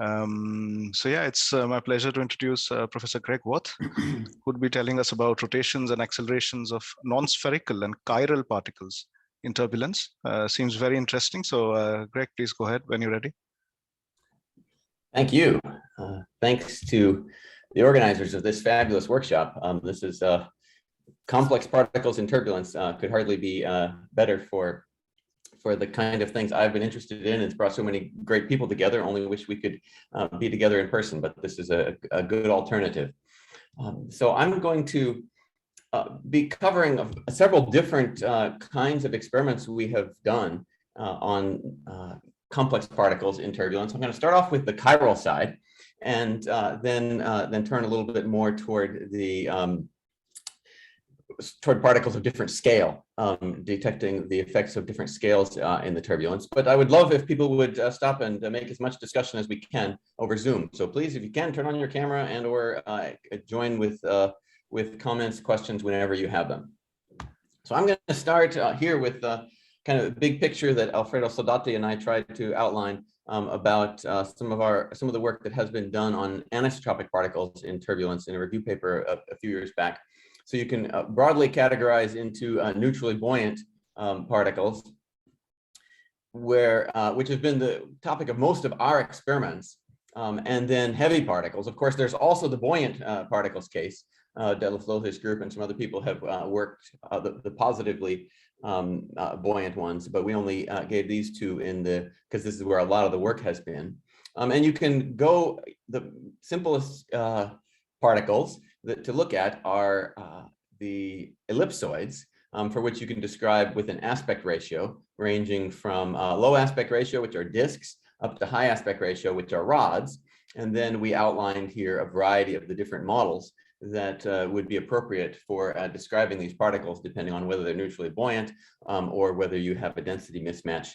So yeah, it's my pleasure to introduce Professor Greg Voth, who would be telling us about rotations and accelerations of non-spherical and chiral particles in turbulence. Seems very interesting. So Greg, please go ahead when you're ready. Thank you. Thanks to the organizers of this fabulous workshop. This is complex particles in turbulence. Could hardly be better for the kind of things I've been interested in. It's brought so many great people together. Only wish we could be together in person, but this is a good alternative. So I'm going to be covering several different kinds of experiments we have done on complex particles in turbulence. I'm going to start off with the chiral side, and then turn a little bit more toward toward particles of different scale, detecting the effects of different scales in the turbulence. But I would love if people would stop and make as much discussion as we can over Zoom. So please, if you can, turn on your camera and or join with comments, questions whenever you have them. So I'm going to start here with kind of the big picture that Alfredo Soldati and I tried to outline about some of the work that has been done on anisotropic particles in turbulence in a review paper a few years back. So you can broadly categorize into neutrally buoyant particles, which has been the topic of most of our experiments, and then heavy particles. Of course, there's also the buoyant particles case. Della Flothe's group and some other people have worked the positively buoyant ones, but we only gave these two because this is where a lot of the work has been. And you can go, the simplest particles to look at are the ellipsoids, for which you can describe with an aspect ratio ranging from low aspect ratio, which are disks, up to high aspect ratio, which are rods. And then we outlined here a variety of the different models that would be appropriate for describing these particles, depending on whether they're neutrally buoyant or whether you have a density mismatch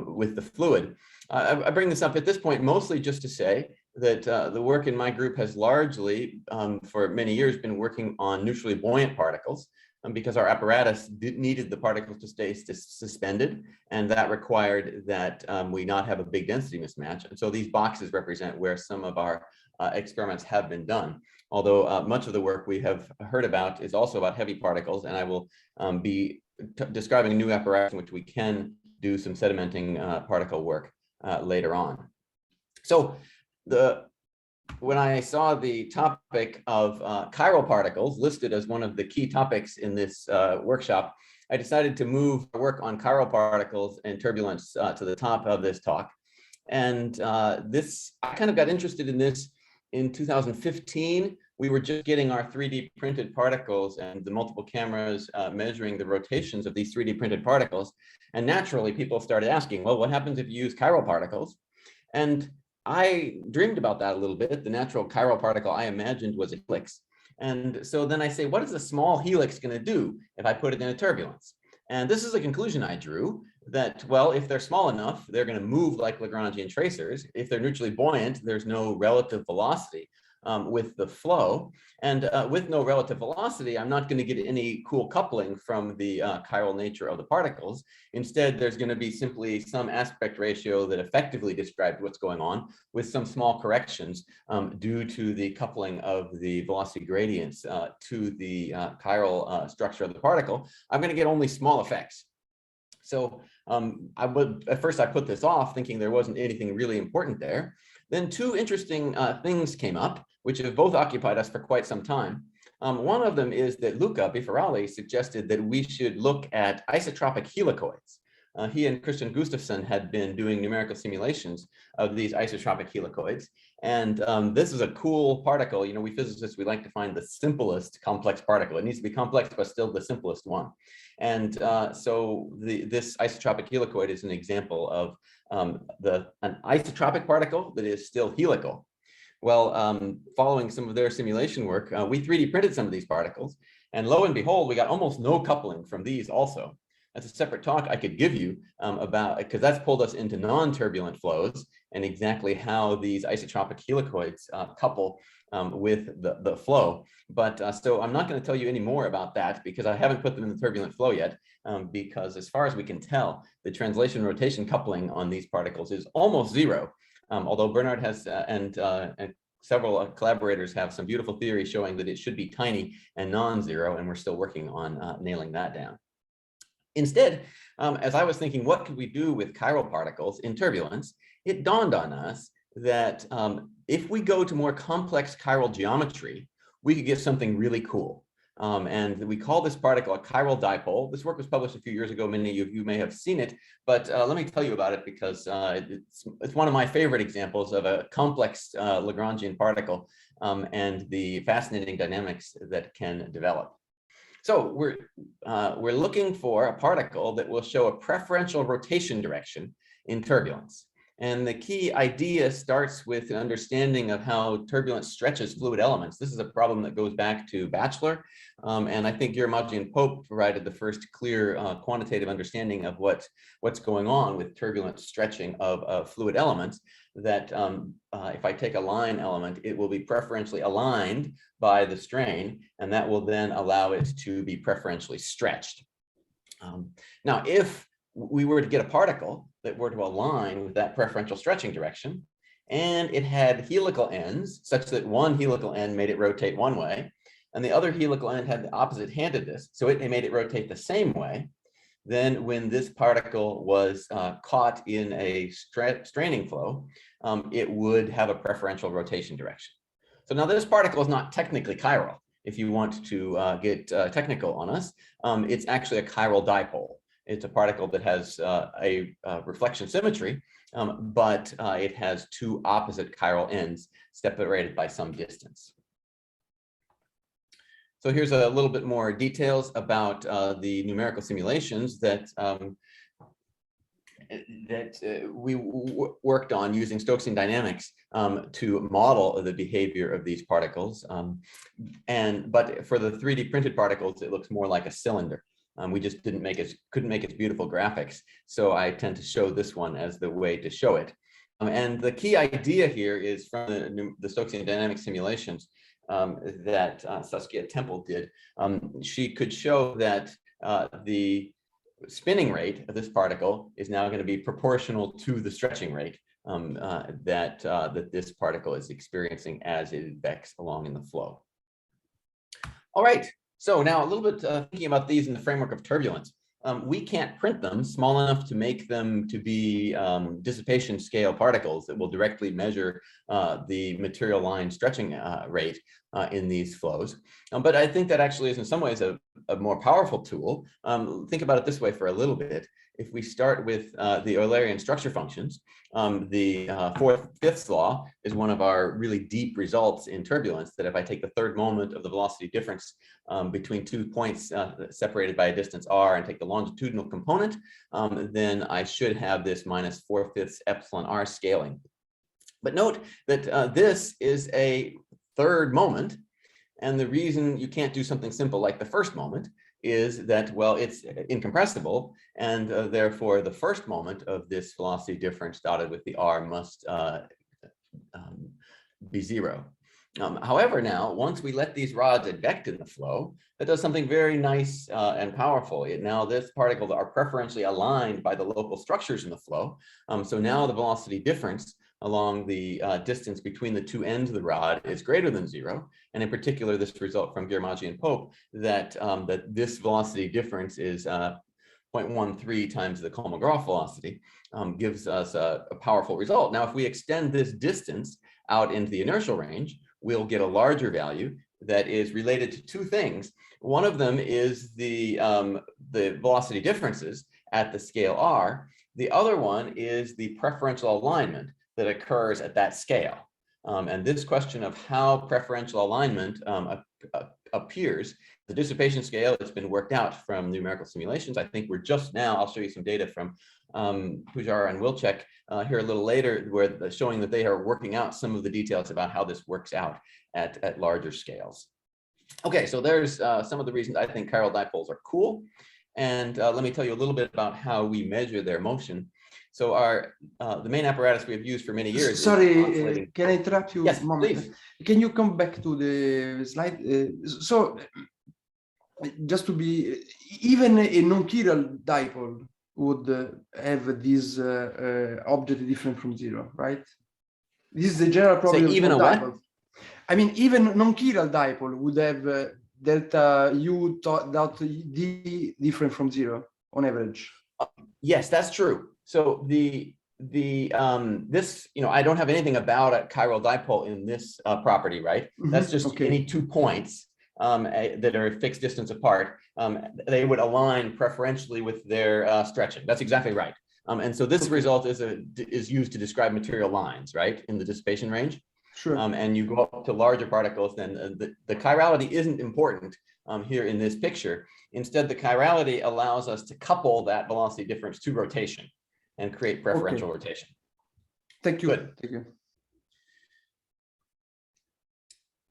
with the fluid. I bring this up at this point mostly just to say that the work in my group has largely, for many years, been working on neutrally buoyant particles because our apparatus needed the particles to stay suspended, and that required that we not have a big density mismatch. And so these boxes represent where some of our experiments have been done. Although much of the work we have heard about is also about heavy particles, and I will be describing a new apparatus in which we can do some sedimenting particle work later on. So when I saw the topic of chiral particles listed as one of the key topics in this workshop, I decided to move work on chiral particles and turbulence to the top of this talk. And I kind of got interested in this in 2015. We were just getting our 3D printed particles and the multiple cameras measuring the rotations of these 3D printed particles. And naturally, people started asking, well, what happens if you use chiral particles? And I dreamed about that a little bit. The natural chiral particle I imagined was a helix. And so then I say, what is a small helix going to do if I put it in a turbulence? And this is a conclusion I drew that, well, if they're small enough, they're going to move like Lagrangian tracers. If they're neutrally buoyant, there's no relative velocity with the flow. And with no relative velocity, I'm not going to get any cool coupling from the chiral nature of the particles. Instead, there's going to be simply some aspect ratio that effectively describes what's going on with some small corrections due to the coupling of the velocity gradients to the chiral structure of the particle. I'm going to get only small effects. So at first I put this off thinking there wasn't anything really important there. Then two interesting things came up, which have both occupied us for quite some time. One of them is that Luca Biffarali suggested that we should look at isotropic helicoids. He and Kristian Gustafsson had been doing numerical simulations of these isotropic helicoids. And this is a cool particle. You know, we physicists, we like to find the simplest complex particle. It needs to be complex, but still the simplest one. And so this isotropic helicoid is an example of an isotropic particle that is still helical. Well, following some of their simulation work, we 3D printed some of these particles, and lo and behold, we got almost no coupling from these also. That's a separate talk I could give you about, because that's pulled us into non-turbulent flows and exactly how these isotropic helicoids couple with the flow. But so I'm not going to tell you any more about that because I haven't put them in the turbulent flow yet, because as far as we can tell, the translation rotation coupling on these particles is almost zero. although Bernard has and several collaborators have some beautiful theory showing that it should be tiny and non-zero, and we're still working on nailing that down. Instead, as I was thinking, what could we do with chiral particles in turbulence, it dawned on us that if we go to more complex chiral geometry, we could get something really cool. And we call this particle a chiral dipole. This work was published a few years ago. Many of you may have seen it, but let me tell you about it because it's one of my favorite examples of a complex Lagrangian particle and the fascinating dynamics that can develop. So we're looking for a particle that will show a preferential rotation direction in turbulence. And the key idea starts with an understanding of how turbulence stretches fluid elements. This is a problem that goes back to Bachelor. And I think Giermaggi and Pope provided the first clear quantitative understanding of what's going on with turbulent stretching of fluid elements, that if I take a line element, it will be preferentially aligned by the strain, and that will then allow it to be preferentially stretched. Now, if we were to get a particle that were to align with that preferential stretching direction, and it had helical ends such that one helical end made it rotate one way, and the other helical end had the opposite handedness, so it made it rotate the same way, then when this particle was caught in a straining flow, it would have a preferential rotation direction. So now this particle is not technically chiral. If you want to get technical on us, it's actually a chiral dipole. It's a particle that has a reflection symmetry, but it has two opposite chiral ends separated by some distance. So here's a little bit more details about the numerical simulations that we worked on using Stokesian dynamics to model the behavior of these particles. But for the 3D printed particles, it looks more like a cylinder. We just couldn't make its beautiful graphics. So I tend to show this one as the way to show it. And the key idea here is from the Stokesian dynamic simulations that Saskia Temple did. She could show that the spinning rate of this particle is now going to be proportional to the stretching rate that this particle is experiencing as it advex along in the flow. All right. So now a little bit thinking about these in the framework of turbulence. We can't print them small enough to make them to be dissipation scale particles that will directly measure the material line stretching rate in these flows. But I think that actually is in some ways a more powerful tool. Think about it this way for a little bit. If we start with the Eulerian structure functions, the fifth law is one of our really deep results in turbulence, that if I take the third moment of the velocity difference between 2 points separated by a distance r and take the longitudinal component, then I should have this minus 4/5 epsilon r scaling. But note that this is a third moment, and the reason you can't do something simple like the first moment is that, well, it's incompressible, and therefore the first moment of this velocity difference dotted with the r must be 0. However, now, once we let these rods advect in the flow, that does something very nice and powerful. Now this particles are preferentially aligned by the local structures in the flow. So now the velocity difference along the distance between the two ends of the rod is greater than 0. And in particular, this result from Giermaggi and Pope that this velocity difference is 0.13 times the Kolmogorov velocity gives us a powerful result. Now, if we extend this distance out into the inertial range, we'll get a larger value that is related to two things. One of them is the velocity differences at the scale r. The other one is the preferential alignment that occurs at that scale. And this question of how preferential alignment appears, the dissipation scale, it's been worked out from numerical simulations. I think we're just now, I'll show you some data from Pujar and Wilczek here a little later, where showing that they are working out some of the details about how this works out at larger scales. Okay, so there's some of the reasons I think chiral dipoles are cool. And let me tell you a little bit about how we measure their motion. So our the main apparatus we have used for many years. Sorry, can I interrupt you? Yes, a moment? please. Can you come back to the slide? So just to be, even a non-chiral dipole would have this object different from 0, right? This is the general property of even a what? dipole. I mean, even non-chiral dipole would have delta U dot D different from 0 on average. Yes, that's true. So this, I don't have anything about a chiral dipole in this property, right? That's just any 2 points that are a fixed distance apart. They would align preferentially with their stretching. That's exactly right. And so this result is used to describe material lines, right, in the dissipation range. Sure. And you go up to larger particles, then the chirality isn't important here in this picture. Instead, the chirality allows us to couple that velocity difference to rotation and create preferential rotation. Thank you. Good. Thank you.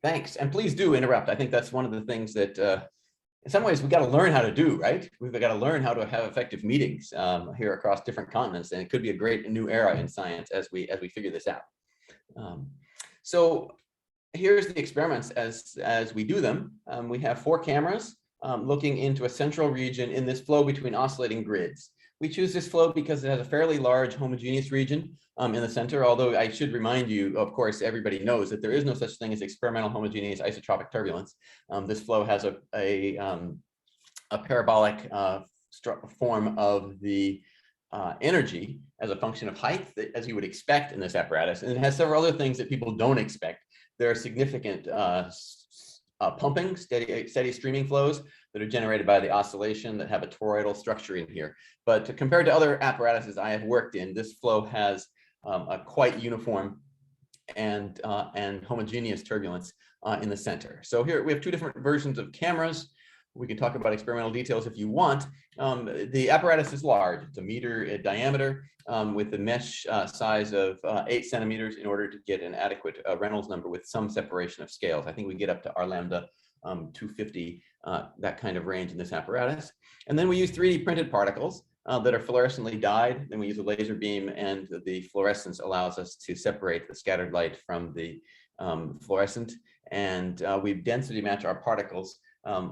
Thanks. And please do interrupt. I think that's one of the things that in some ways we got to learn how to do, right? We've got to learn how to have effective meetings here across different continents. And it could be a great new era in science as we figure this out. So here's the experiments as we do them. We have 4 cameras looking into a central region in this flow between oscillating grids. We choose this flow because it has a fairly large homogeneous region in the center, although I should remind you, of course, everybody knows that there is no such thing as experimental homogeneous isotropic turbulence. This flow has a parabolic form of the energy as a function of height, as you would expect in this apparatus. And it has several other things that people don't expect. There are significant pumping, steady streaming flows that are generated by the oscillation that have a toroidal structure in here. But compared to other apparatuses I have worked in, this flow has a quite uniform and homogeneous turbulence in the center. So here we have 2 different versions of cameras. We can talk about experimental details if you want. The apparatus is large. It's a meter in diameter with a mesh size of 8 centimeters in order to get an adequate Reynolds number with some separation of scales. I think we get up to R lambda 250, that kind of range in this apparatus. And then we use 3D printed particles that are fluorescently dyed. Then we use a laser beam, and the fluorescence allows us to separate the scattered light from the fluorescent. And we density match our particles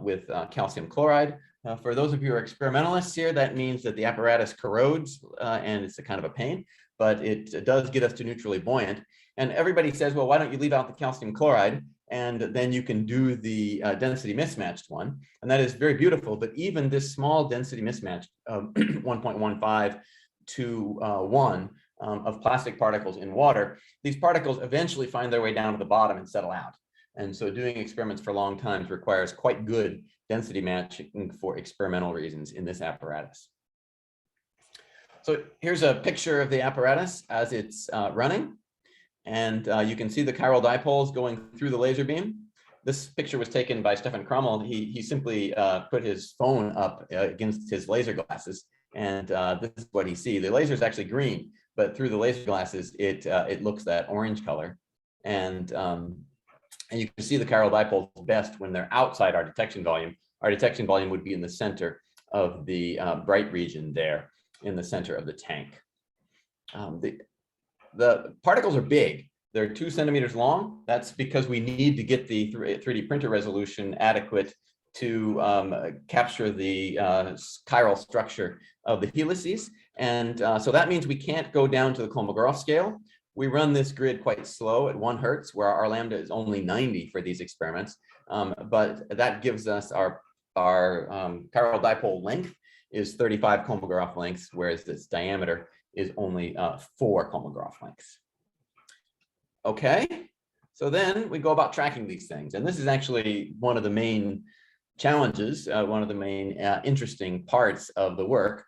with calcium chloride. For those of you who are experimentalists here, that means that the apparatus corrodes and it's a kind of a pain, but it does get us to neutrally buoyant. And everybody says, well, why don't you leave out the calcium chloride and then you can do the density mismatched one. And that is very beautiful, but even this small density mismatch of 1.15 to 1 of plastic particles in water, these particles eventually find their way down to the bottom and settle out. And so doing experiments for long times requires quite good density matching for experimental reasons in this apparatus. So here's a picture of the apparatus as it's running. And you can see the chiral dipoles going through the laser beam. This picture was taken by Stefan Krummel. He simply put his phone up against his laser glasses, and this is what he sees. The laser is actually green, but through the laser glasses, it looks that orange color. And you can see the chiral dipoles best when they're outside our detection volume. Our detection volume would be in the center of the bright region there, in the center of the tank. The particles are big. They're 2 centimeters long. That's because we need to get the 3D printer resolution adequate to capture the chiral structure of the helices. And so that means we can't go down to the Kolmogorov scale. We run this grid quite slow at 1 hertz, where our lambda is only 90 for these experiments. But that gives us our chiral dipole length is 35 Kolmogorov lengths, whereas its diameter is only 4 Kolmogorov lengths. Okay, so then we go about tracking these things. And this is actually one of the main challenges, one of the main interesting parts of the work,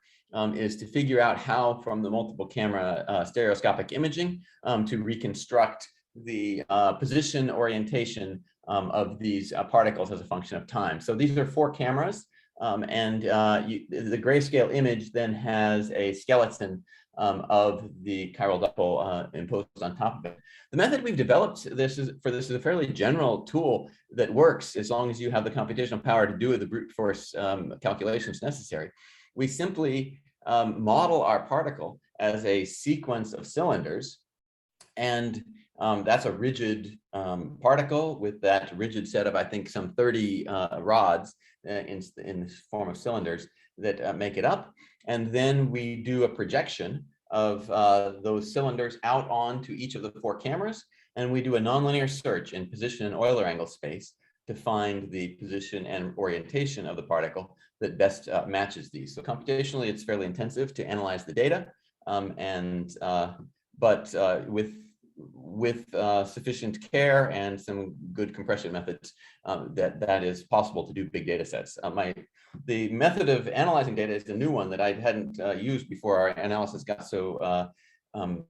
is to figure out how, from the multiple camera stereoscopic imaging, to reconstruct the position orientation of these particles as a function of time. So these are 4 cameras, and the grayscale image then has a skeleton of the chiral dipole imposed on top of it. The method we've developed this is a fairly general tool that works as long as you have the computational power to do the brute force calculations necessary. We simply model our particle as a sequence of cylinders, and that's a rigid particle with that rigid set of, I think, some 30 rods in the form of cylinders that make it up. And then we do a projection of those cylinders out onto each of the 4 cameras, and we do a nonlinear search in position and Euler angle space to find the position and orientation of the particle that best matches these. So computationally, it's fairly intensive to analyze the data, but with sufficient care and some good compression methods, that is possible to do big data sets. The method of analyzing data is a new one that I hadn't used before our analysis got so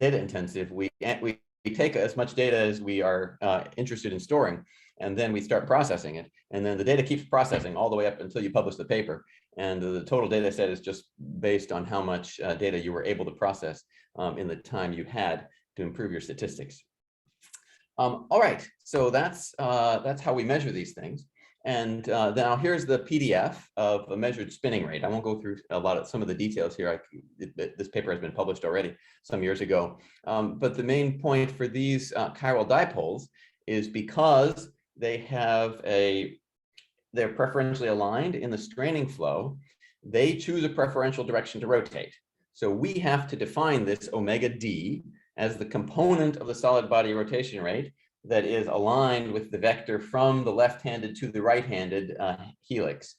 data intensive. We take as much data as we are interested in storing, and then we start processing it. And then the data keeps processing all the way up until you publish the paper. And the total data set is just based on how much data you were able to process in the time you had to improve your statistics. All right, so that's how we measure these things. And now here's the PDF of a measured spinning rate. I won't go through some of the details here. This paper has been published already some years ago. But the main point for these chiral dipoles is because they're preferentially aligned in the straining flow, they choose a preferential direction to rotate. So we have to define this omega d as the component of the solid body rotation rate that is aligned with the vector from the left-handed to the right-handed helix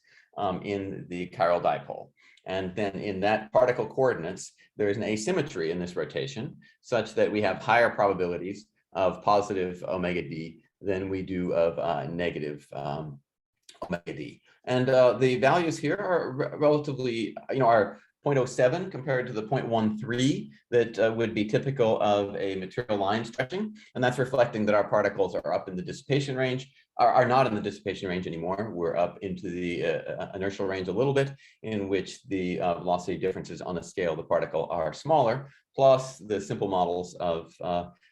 in the chiral dipole. And then in that particle coordinates, there is an asymmetry in this rotation such that we have higher probabilities of positive omega d than we do of negative omega d. And the values here are relatively, are 0.07 compared to the 0.13 that would be typical of a material line stretching. And that's reflecting that our particles are up in the dissipation range, are not in the dissipation range anymore. We're up into the inertial range a little bit, in which the velocity differences on the scale of the particle are smaller, plus the simple models of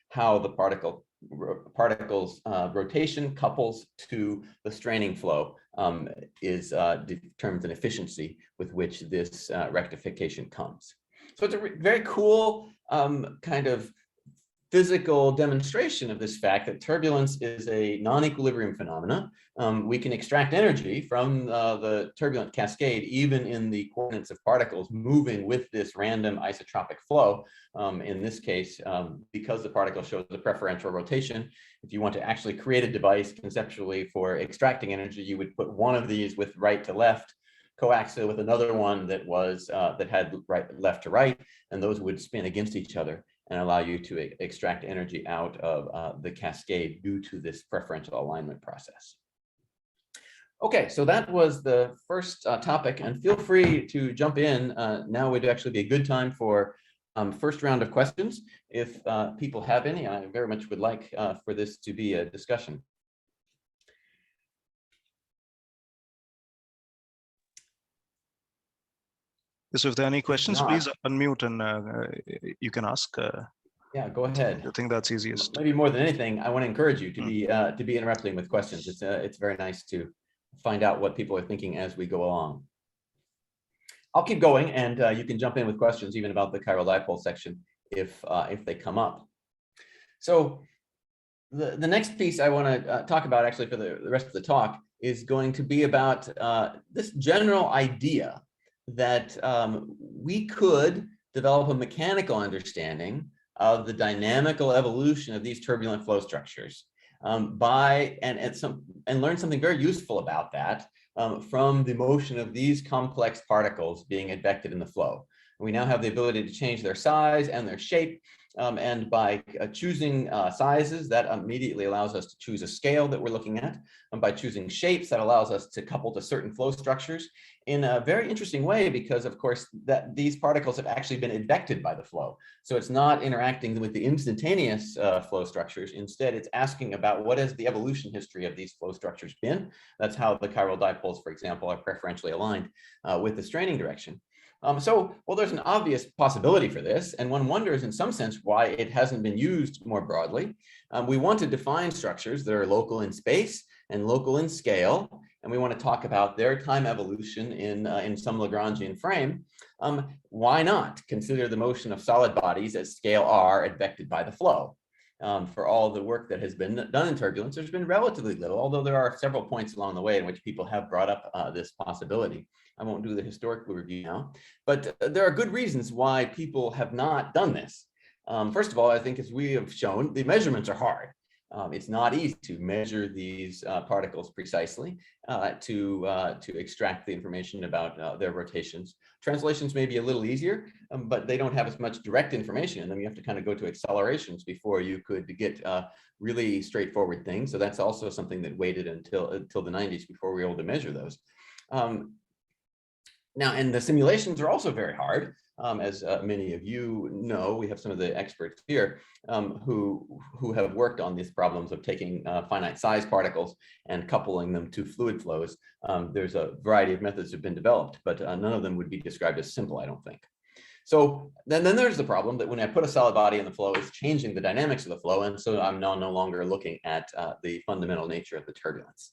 how the particle's rotation couples to the straining flow determines an efficiency with which this rectification comes. So it's a very cool kind of physical demonstration of this fact that turbulence is a non-equilibrium phenomena. We can extract energy from the turbulent cascade, even in the coordinates of particles moving with this random isotropic flow. In this case, because the particle shows a preferential rotation, if you want to actually create a device conceptually for extracting energy, you would put one of these with right to left, coaxial with another one that was that had left to right, and those would spin against each other and allow you to extract energy out of the cascade due to this preferential alignment process. Okay, so that was the first topic, and feel free to jump in. Now would actually be a good time for first round of questions. If people have any, I very much would like for this to be a discussion. So if there are any questions, please unmute and you can ask. Yeah, go ahead. I think that's easiest. Maybe more than anything, I want to encourage you to be interrupting with questions. It's very nice to find out what people are thinking as we go along. I'll keep going, and you can jump in with questions even about the chiral dipole section if they come up. So the next piece I want to talk about, actually, for the rest of the talk, is going to be about this general idea that we could develop a mechanical understanding of the dynamical evolution of these turbulent flow structures and learn something very useful about that from the motion of these complex particles being advected in the flow. We now have the ability to change their size and their shape, and by choosing sizes, that immediately allows us to choose a scale that we're looking at. And by choosing shapes, that allows us to couple to certain flow structures in a very interesting way, because of course that these particles have actually been advected by the flow. So it's not interacting with the instantaneous flow structures. Instead, it's asking about what has the evolution history of these flow structures been. That's how the chiral dipoles, for example, are preferentially aligned with the straining direction. Well, there's an obvious possibility for this, and one wonders in some sense why it hasn't been used more broadly. We want to define structures that are local in space and local in scale, and we want to talk about their time evolution in some Lagrangian frame. Why not consider the motion of solid bodies at scale r advected by the flow? for all the work that has been done in turbulence, there's been relatively little, although there are several points along the way in which people have brought up this possibility. I won't do the historical review now, but there are good reasons why people have not done this. First of all, I think as we have shown, the measurements are hard. It's not easy to measure these particles precisely, to extract the information about their rotations. Translations may be a little easier, but they don't have as much direct information in them. You have to kind of go to accelerations before you could get really straightforward things. So that's also something that waited until the 90s before we were able to measure those. Now, and the simulations are also very hard. As many of you know, we have some of the experts here who have worked on these problems of taking finite size particles and coupling them to fluid flows. There's a variety of methods that have been developed, but none of them would be described as simple, I don't think. So then there's the problem that when I put a solid body in the flow, it's changing the dynamics of the flow. And so I'm now no longer looking at the fundamental nature of the turbulence.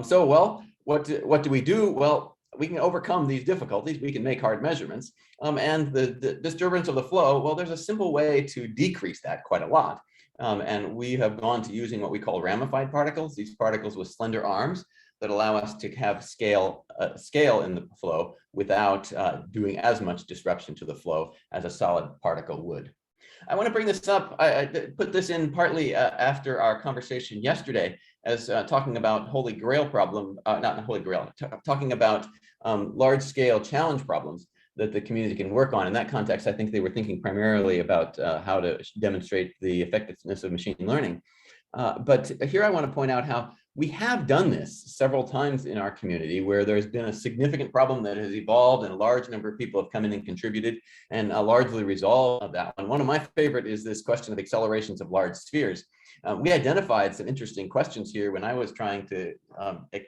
So, well, what do we do? Well, we can overcome these difficulties. We can make hard measurements. And the disturbance of the flow, well, there's a simple way to decrease that quite a lot. And we have gone to using what we call ramified particles, these particles with slender arms that allow us to have scale in the flow without doing as much disruption to the flow as a solid particle would. I want to bring this up. I put this in partly after our conversation yesterday as talking about Holy Grail problem, not Holy Grail, talking about large scale challenge problems that the community can work on. In that context, I think they were thinking primarily about how to demonstrate the effectiveness of machine learning. But here I want to point out how we have done this several times in our community where there's been a significant problem that has evolved and a large number of people have come in and contributed and largely resolved that one. One of my favorite is this question of accelerations of large spheres. We identified some interesting questions here when I was trying to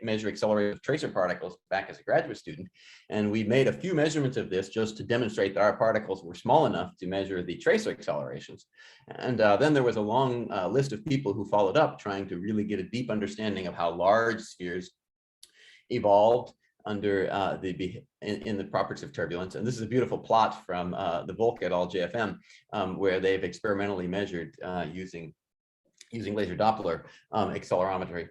measure acceleration of tracer particles back as a graduate student. And we made a few measurements of this just to demonstrate that our particles were small enough to measure the tracer accelerations. And then there was a long list of people who followed up trying to really get a deep understanding of how large spheres evolved under in the properties of turbulence. And this is a beautiful plot from the Voth et al. JFM, where they've experimentally measured using laser Doppler accelerometry.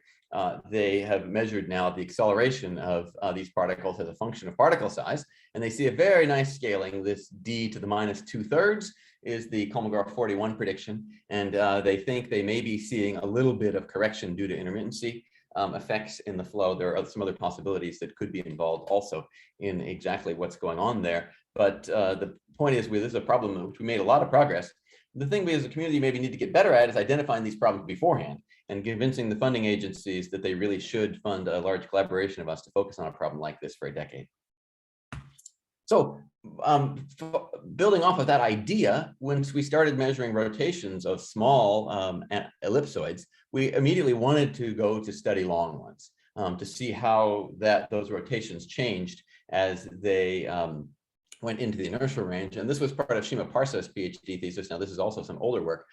They have measured now the acceleration of these particles as a function of particle size, and they see a very nice scaling. This d to the minus 2/3 is the Kolmogorov 41 prediction, and they think they may be seeing a little bit of correction due to intermittency effects in the flow. There are some other possibilities that could be involved also in exactly what's going on there. But the point is, this is a problem in which we made a lot of progress. The thing we as a community maybe need to get better at is identifying these problems beforehand and convincing the funding agencies that they really should fund a large collaboration of us to focus on a problem like this for a decade. So building off of that idea, once we started measuring rotations of small ellipsoids, we immediately wanted to go to study long ones to see how those rotations changed as they went into the inertial range. And this was part of Shima Parsa's PhD thesis. Now, this is also some older work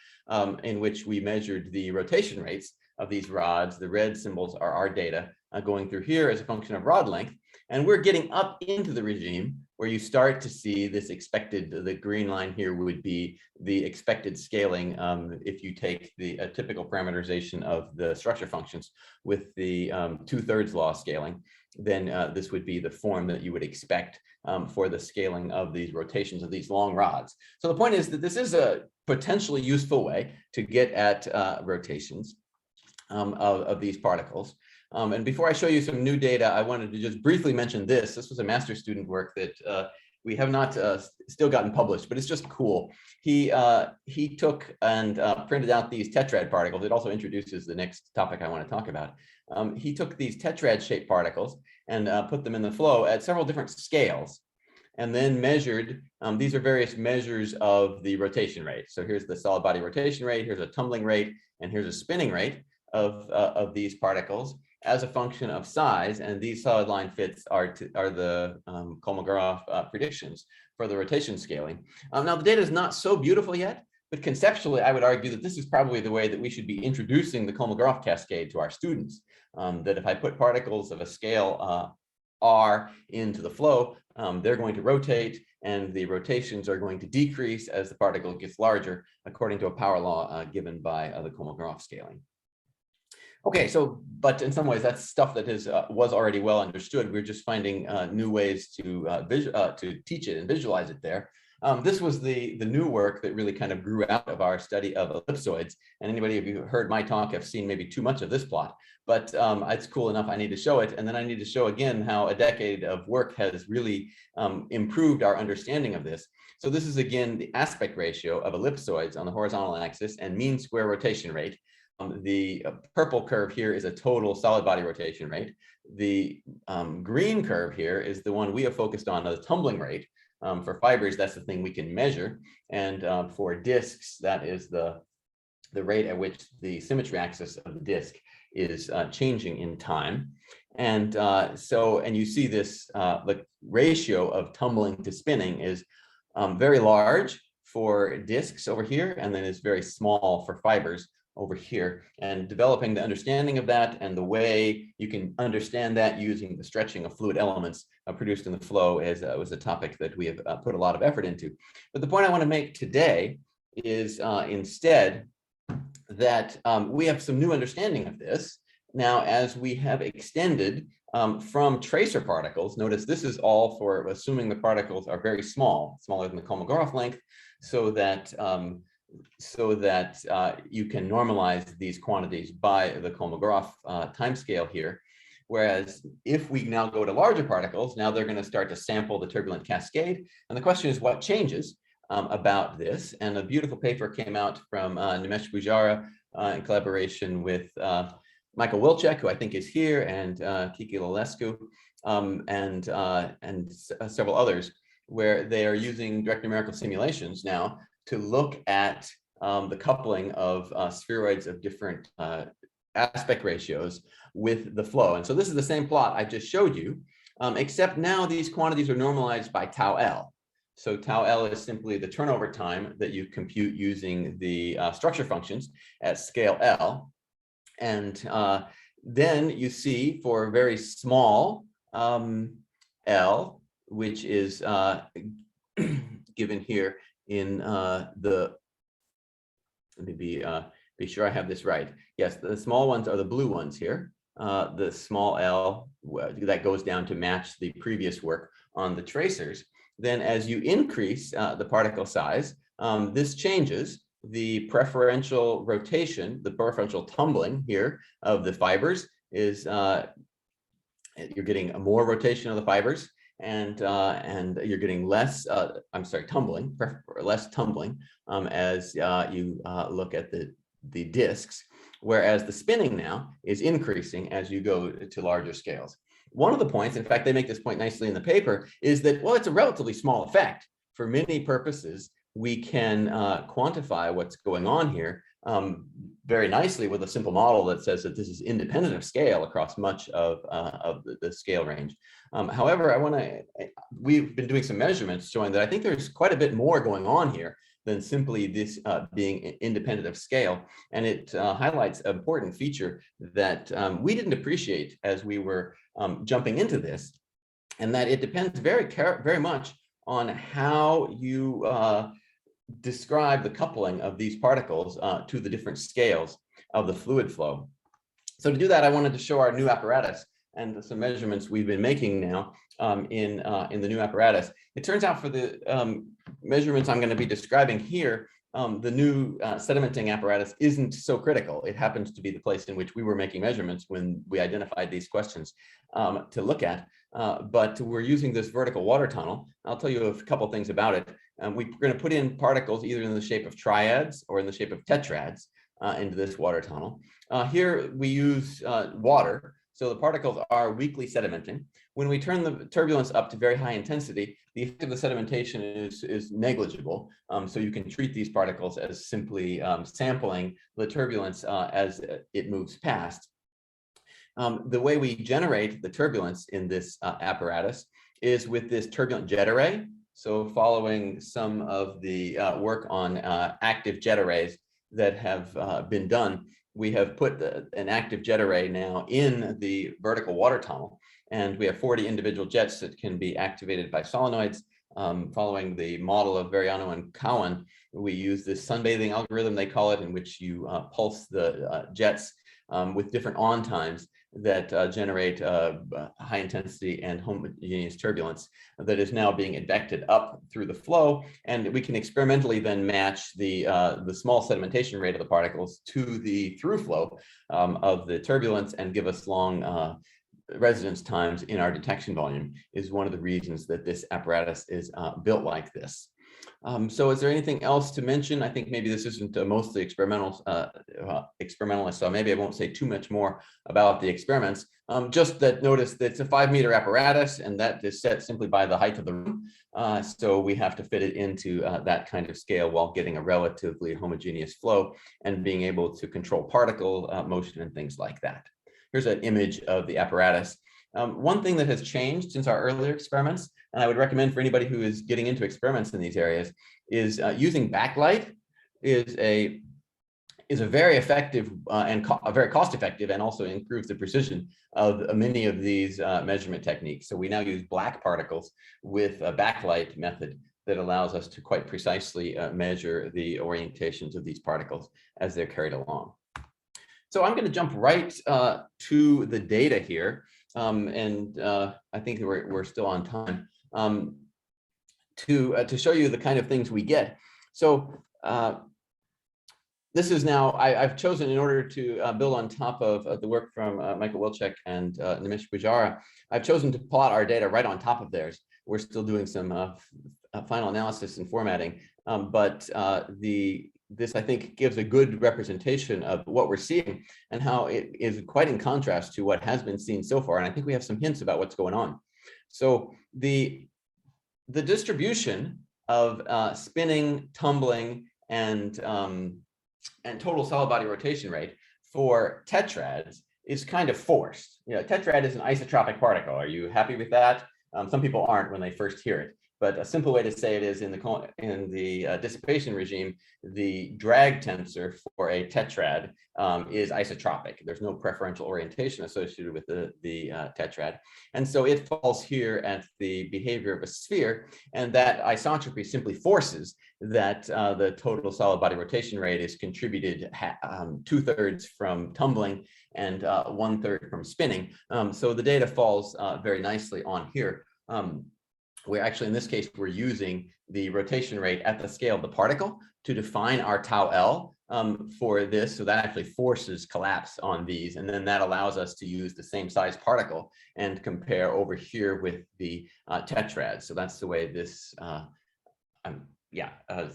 in which we measured the rotation rates of these rods. The red symbols are our data going through here as a function of rod length. And we're getting up into the regime where you start to see this expected, the green line here would be the expected scaling if you take the typical parameterization of the structure functions with the 2/3 law scaling. Then this would be the form that you would expect for the scaling of these rotations of these long rods. So the point is that this is a potentially useful way to get at rotations of these particles. And before I show you some new data, I wanted to just briefly mention this. This was a master's student work that we have not still gotten published, but it's just cool. He took and printed out these tetrad particles. It also introduces the next topic I want to talk about. He took these tetrad-shaped particles and put them in the flow at several different scales, and then measured, these are various measures of the rotation rate. So here's the solid body rotation rate, here's a tumbling rate, and here's a spinning rate of these particles as a function of size. And these solid line fits are the Kolmogorov predictions for the rotation scaling. Now the data is not so beautiful yet, but conceptually, I would argue that this is probably the way that we should be introducing the Kolmogorov cascade to our students. That if I put particles of a scale r into the flow, they're going to rotate, and the rotations are going to decrease as the particle gets larger, according to a power law given by the Kolmogorov scaling. Okay, so, but in some ways that's stuff that was already well understood. We're just finding new ways to teach it and visualize it there. This was the new work that really kind of grew out of our study of ellipsoids. And anybody of you who heard my talk have seen maybe too much of this plot, but it's cool enough. I need to show it. And then I need to show again how a decade of work has really improved our understanding of this. So this is again the aspect ratio of ellipsoids on the horizontal axis and mean square rotation rate. The purple curve here is a total solid body rotation rate. The green curve here is the one we have focused on, the tumbling rate. For fibers, that's the thing we can measure. And for disks, that is the rate at which the symmetry axis of the disk is changing in time. And and you see this, the ratio of tumbling to spinning is very large for disks over here, and then is very small for fibers over here. And developing the understanding of that and the way you can understand that using the stretching of fluid elements produced in the flow was a topic that we have put a lot of effort into. But the point I want to make today is instead that we have some new understanding of this. Now, as we have extended from tracer particles, notice this is all for assuming the particles are very small, smaller than the Kolmogorov length, so that you can normalize these quantities by the Kolmogorov timescale here. Whereas if we now go to larger particles, now they're going to start to sample the turbulent cascade. And the question is what changes about this? And a beautiful paper came out from Nimesh Pujara in collaboration with Michael Wilczek, who I think is here, and Kiki Lilescu, and several others, where they are using direct numerical simulations now to look at the coupling of spheroids of different aspect ratios with the flow. And so this is the same plot I just showed you, except now these quantities are normalized by tau L. So tau L is simply the turnover time that you compute using the structure functions at scale L. And then you see for very small L, which is given here in let me be sure I have this right. Yes, the small ones are the blue ones here. The small L that goes down to match the previous work on the tracers. Then as you increase the particle size, this changes the preferential rotation, the preferential tumbling here of the fibers is you're getting more rotation of the fibers, and you're getting less, tumbling, less tumbling as you look at the disks, whereas the spinning now is increasing as you go to larger scales. One of the points, in fact, they make this point nicely in the paper, is that, well, it's a relatively small effect. For many purposes, we can quantify what's going on here very nicely with a simple model that says that this is independent of scale across much of the scale range. However, we've been doing some measurements showing that I think there's quite a bit more going on here than simply this being independent of scale. And it highlights an important feature that we didn't appreciate as we were jumping into this, and that it depends very much on how you describe the coupling of these particles to the different scales of the fluid flow. So to do that, I wanted to show our new apparatus and some measurements we've been making now in the new apparatus. It turns out for the measurements I'm going to be describing here, the new sedimenting apparatus isn't so critical. It happens to be the place in which we were making measurements when we identified these questions to look at. But we're using this vertical water tunnel. I'll tell you a couple things about it. We're going to put in particles either in the shape of triads or in the shape of tetrads into this water tunnel. Here we use water. So the particles are weakly sedimenting. When we turn the turbulence up to very high intensity, the effect of the sedimentation is negligible. So you can treat these particles as simply sampling the turbulence as it moves past. The way we generate the turbulence in this apparatus is with this turbulent jet array. So following some of the work on active jet arrays that have been done, we have put an active jet array now in the vertical water tunnel. and we have 40 individual jets that can be activated by solenoids. Following the model of Veriano and Cowan, we use this sunbathing algorithm, they call it, in which you pulse the jets with different on times that generate high intensity and homogeneous turbulence that is now being advected up through the flow. And we can experimentally then match the small sedimentation rate of the particles to the through flow of the turbulence and give us long residence times in our detection volume, is one of the reasons that this apparatus is built like this. So is there anything else to mention? I think maybe this isn't mostly experimentalist, so maybe I won't say too much more about the experiments. Just that notice that it's a 5-meter apparatus, and that is set simply by the height of the room. So we have to fit it into that kind of scale while getting a relatively homogeneous flow and being able to control particle motion and things like that. Here's an image of the apparatus. One thing that has changed since our earlier experiments, and I would recommend for anybody who is getting into experiments in these areas, is using backlight is a very effective and very cost-effective, and also improves the precision of many of these measurement techniques. So we now use black particles with a backlight method that allows us to quite precisely measure the orientations of these particles as they're carried along. So I'm going to jump right to the data here. I think we're still on time to show you the kind of things we get. So this is now, I've chosen, in order to build on top of the work from Michael Wilczek and Nimish Pujara, I've chosen to plot our data right on top of theirs. We're still doing some final analysis and formatting, but this, I think, gives a good representation of what we're seeing and how it is quite in contrast to what has been seen so far. And I think we have some hints about what's going on. So the distribution of spinning, tumbling, and total solid body rotation rate for tetrads is kind of forced. You know, tetrad is an isotropic particle. Are you happy with that? Some people aren't when they first hear it. But a simple way to say it is in the dissipation regime, the drag tensor for a tetrad is isotropic. There's no preferential orientation associated with the tetrad. And so it falls here at the behavior of a sphere. And that isotropy simply forces that the total solid body rotation rate is contributed 2/3 from tumbling and 1/3 from spinning. So the data falls very nicely on here. We're actually, in this case, we're using the rotation rate at the scale of the particle to define our tau L for this. So that actually forces collapse on these. And then that allows us to use the same size particle and compare over here with the tetrad. So that's the way this,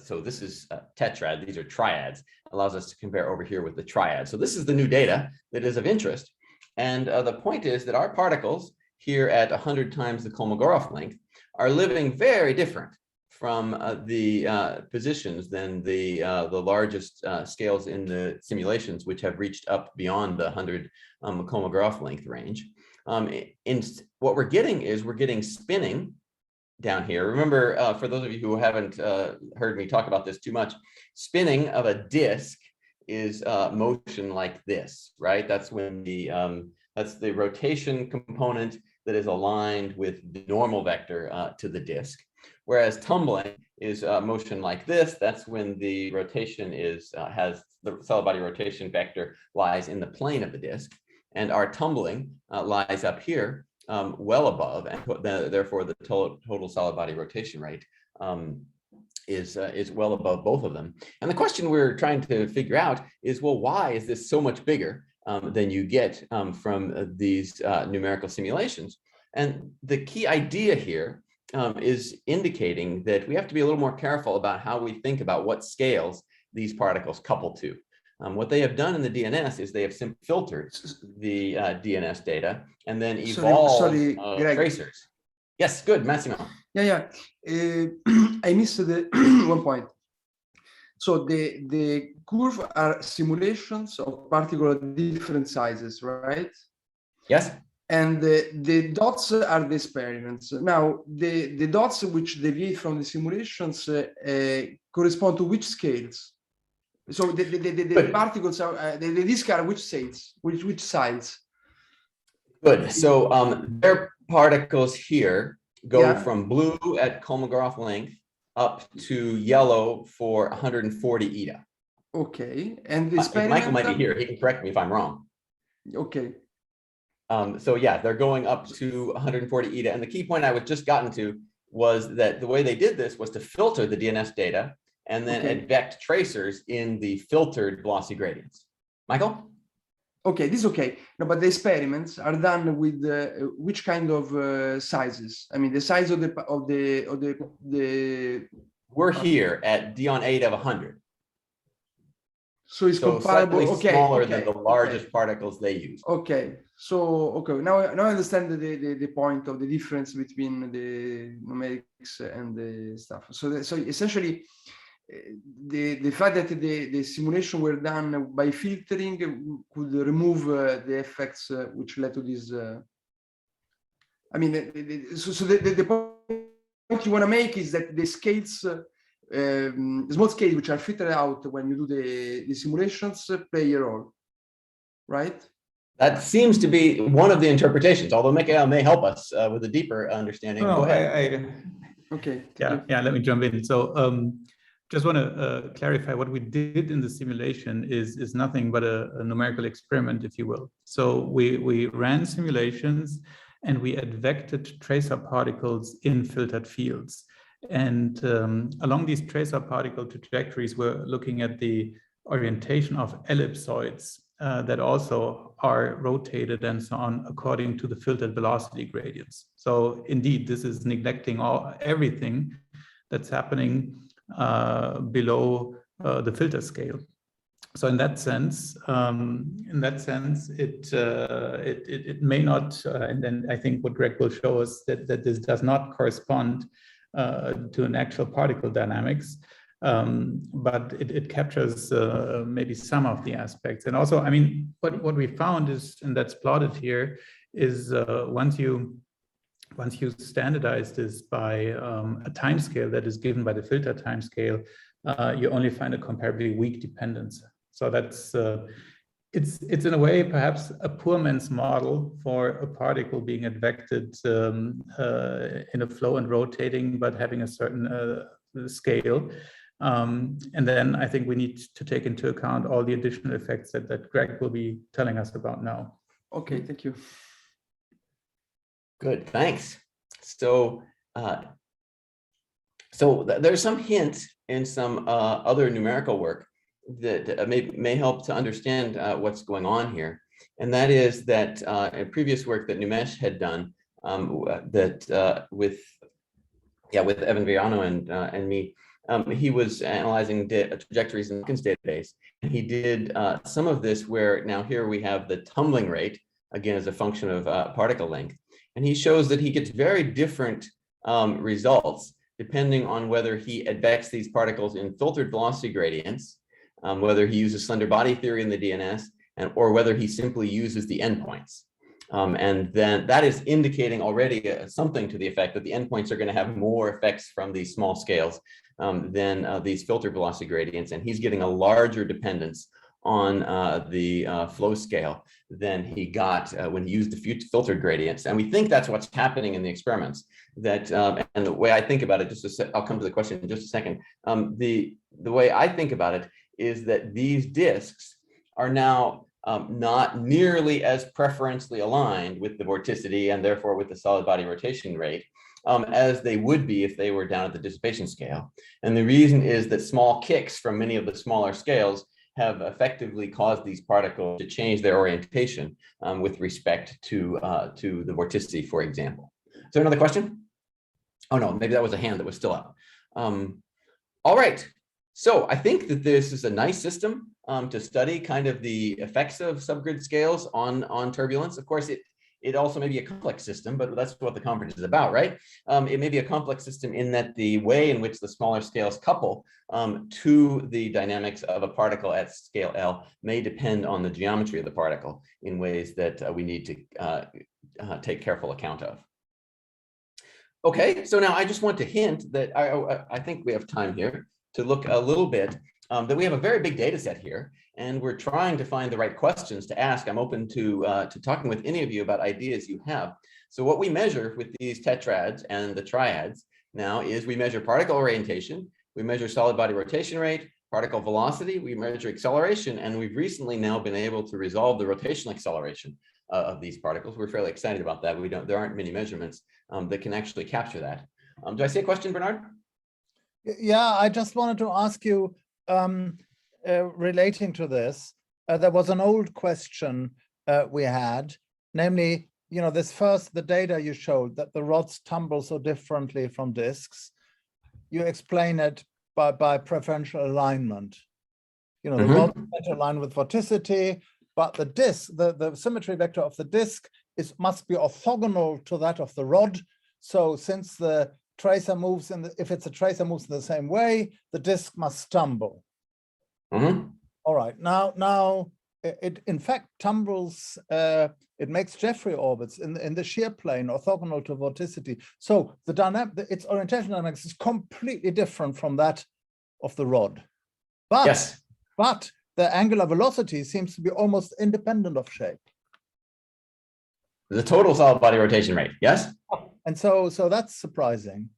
so this is tetrad. These are triads. Allows us to compare over here with the triad. So this is the new data that is of interest. And the point is that our particles here at 100 times the Kolmogorov length are living very different from the positions than the largest scales in the simulations, which have reached up beyond the 100 Kolmogorov length range. In what we're getting spinning down here. Remember, for those of you who haven't heard me talk about this too much, spinning of a disk is motion like this, right? That's when that's the rotation component that is aligned with the normal vector to the disk. Whereas tumbling is motion like this. That's when the rotation has the solid body rotation vector lies in the plane of the disk. And our tumbling lies up here, well above, and therefore the total solid body rotation rate is well above both of them. And the question we're trying to figure out is, well, why is this so much bigger than you get from these numerical simulations? And the key idea here is indicating that we have to be a little more careful about how we think about what scales these particles couple to. What they have done in the DNS is they have simply filtered the DNS data and then evolved tracers. Yes, good, Massimo. Yeah. I missed the one point. So the curve are simulations of particles of different sizes, right? Yes. And the dots are the experiments. Now, the dots which deviate from the simulations correspond to which scales? So the particles are the disks are which sides? Which sides? Good. So their particles here go Yeah. from blue at Kolmogorov length up to yellow for 140 eta. Okay. And the Michael experiment? might be here. He can correct me if I'm wrong. Okay. So yeah, they're going up to 140 eta. And the key point I was just gotten to was that the way they did this was to filter the DNS data and then advect tracers in the filtered velocity gradients. Michael? Okay, this is okay. No, but the experiments are done with which kind of sizes? I mean, the size of the We're here at d on 8 of 100. So it's comparable. Slightly smaller than the largest particles they use. Okay. So now I understand the point of the difference between the numerics and the stuff. So essentially, the fact that the simulation were done by filtering could remove the effects which led to this. I mean, the point you want to make is that the scales, small scales which are filtered out when you do the simulations play a role, right? That seems to be one of the interpretations, although Michael may help us with a deeper understanding. Go ahead. Okay. Yeah, let me jump in. So just want to clarify what we did in the simulation is nothing but a numerical experiment, if you will. So we ran simulations and we advected tracer particles in filtered fields. And along these tracer particle trajectories, we're looking at the orientation of ellipsoids that also are rotated and so on according to the filtered velocity gradients. So indeed, this is neglecting everything that's happening below the filter scale. So in that sense, it may not, and then I think what Greg will show us that this does not correspond to an actual particle dynamics. But it captures maybe some of the aspects. And also, I mean, what we found is, and that's plotted here, is once you standardize this by a time scale that is given by the filter time scale, you only find a comparably weak dependence. So that's it's in a way perhaps a poor man's model for a particle being advected in a flow and rotating, but having a certain scale. And then I think we need to take into account all the additional effects that Greg will be telling us about now. Okay, thank you. Good, thanks. So, there's some hint in some other numerical work that may help to understand what's going on here. And that is that in previous work that Numesh had done with Evan Viano and me, he was analyzing trajectories in Hawkins database. And he did some of this where now here we have the tumbling rate, again, as a function of particle length. And he shows that he gets very different results depending on whether he advects these particles in filtered velocity gradients, whether he uses slender body theory in the DNS, or whether he simply uses the endpoints. And then that is indicating already something to the effect that the endpoints are going to have more effects from these small scales than these filtered velocity gradients. And he's getting a larger dependence on the flow scale than he got when he used the filtered gradients. And we think that's what's happening in the experiments. That and the way I think about it, I'll come to the question in just a second. The way I think about it is that these disks are now not nearly as preferentially aligned with the vorticity and therefore with the solid body rotation rate as they would be if they were down at the dissipation scale. And the reason is that small kicks from many of the smaller scales have effectively caused these particles to change their orientation with respect to the vorticity, for example. Is there another question? Oh no, maybe that was a hand that was still up. All right, so I think that this is a nice system to study kind of the effects of subgrid scales on turbulence. Of course, it also may be a complex system, but that's what the conference is about, right? It may be a complex system in that the way in which the smaller scales couple to the dynamics of a particle at scale L may depend on the geometry of the particle in ways that we need to take careful account of. Okay, so now I just want to hint that I think we have time here to look a little bit that we have a very big data set here, and we're trying to find the right questions to ask. I'm open to talking with any of you about ideas you have. So what we measure with these tetrads and the triads now is we measure particle orientation, we measure solid body rotation rate, particle velocity, we measure acceleration, and we've recently now been able to resolve the rotational acceleration of these particles. We're fairly excited about that. There aren't many measurements that can actually capture that. Do I see a question, Bernard? Yeah, I just wanted to ask you, relating to this, there was an old question we had, namely, you know, the data you showed that the rods tumble so differently from disks. You explain it by preferential alignment. You know, the rods better align with vorticity, but the disk, the symmetry vector of the disk must be orthogonal to that of the rod. So since the tracer moves if it's a tracer moves in the same way, the disk must tumble. All right, now it in fact tumbles, it makes Jeffrey orbits in the shear plane orthogonal to vorticity. So its orientation dynamics is completely different from that of the rod. But, yes. But the angular velocity seems to be almost independent of shape. The total solid body rotation rate, yes? And so that's surprising.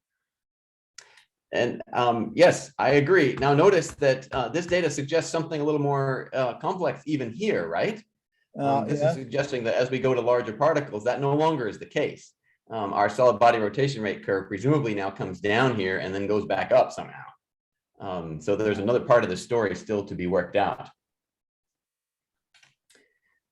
And yes, I agree. Now notice that this data suggests something a little more complex even here, right? This is suggesting that as we go to larger particles, that no longer is the case. Our solid body rotation rate curve presumably now comes down here and then goes back up somehow. So there's another part of the story still to be worked out.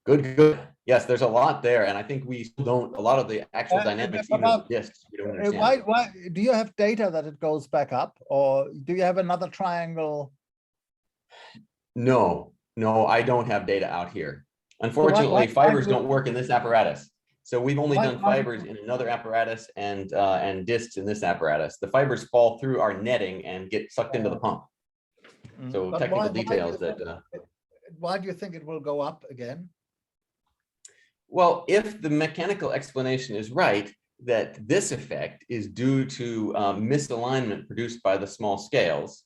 Good. Yes, there's a lot there, and I think we still don't, a lot of the actual dynamics, even of disks, we don't understand. Why do you have data that it goes back up, or do you have another triangle? No, I don't have data out here. Unfortunately, fibers don't work in this apparatus. So we've only done fibers in another apparatus and disks in this apparatus. The fibers fall through our netting and get sucked into the pump. So but technical details why do you think it will go up again? Well, if the mechanical explanation is right, that this effect is due to misalignment produced by the small scales,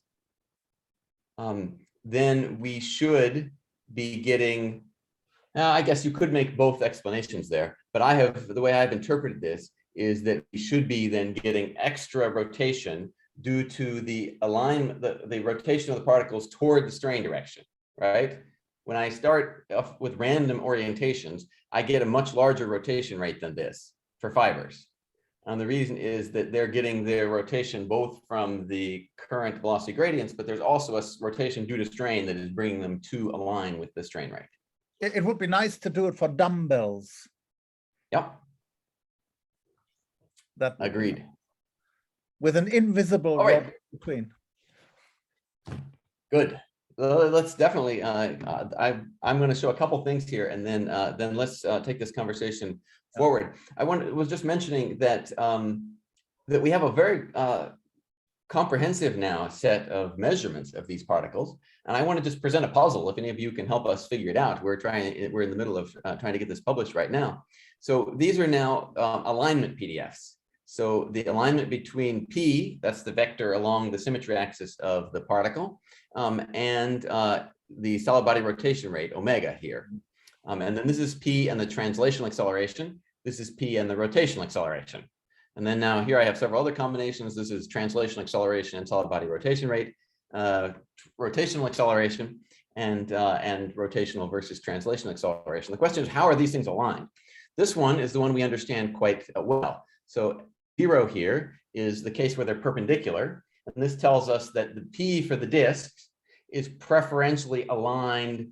then we should be getting, I guess you could make both explanations there, but the way I've interpreted this is that we should be then getting extra rotation due to the alignment, the rotation of the particles toward the strain direction, right? When I start off with random orientations, I get a much larger rotation rate than this for fibers. And the reason is that they're getting their rotation both from the current velocity gradients, but there's also a rotation due to strain that is bringing them to align with the strain rate. It would be nice to do it for dumbbells. Yep. That agreed. With an invisible rod between. Good. Let's definitely. I'm going to show a couple things here, and then let's take this conversation forward. I was just mentioning that that we have a very comprehensive now set of measurements of these particles, and I want to just present a puzzle. If any of you can help us figure it out, we're in the middle of trying to get this published right now. So these are now alignment PDFs. So the alignment between P, that's the vector along the symmetry axis of the particle, and the solid body rotation rate, omega here. And then this is P and the translational acceleration. This is P and the rotational acceleration. And then now here I have several other combinations. This is translational acceleration and solid body rotation rate, rotational acceleration, and rotational versus translational acceleration. The question is, how are these things aligned? This one is the one we understand quite well. So 0 here is the case where they're perpendicular. And this tells us that the P for the disks is preferentially aligned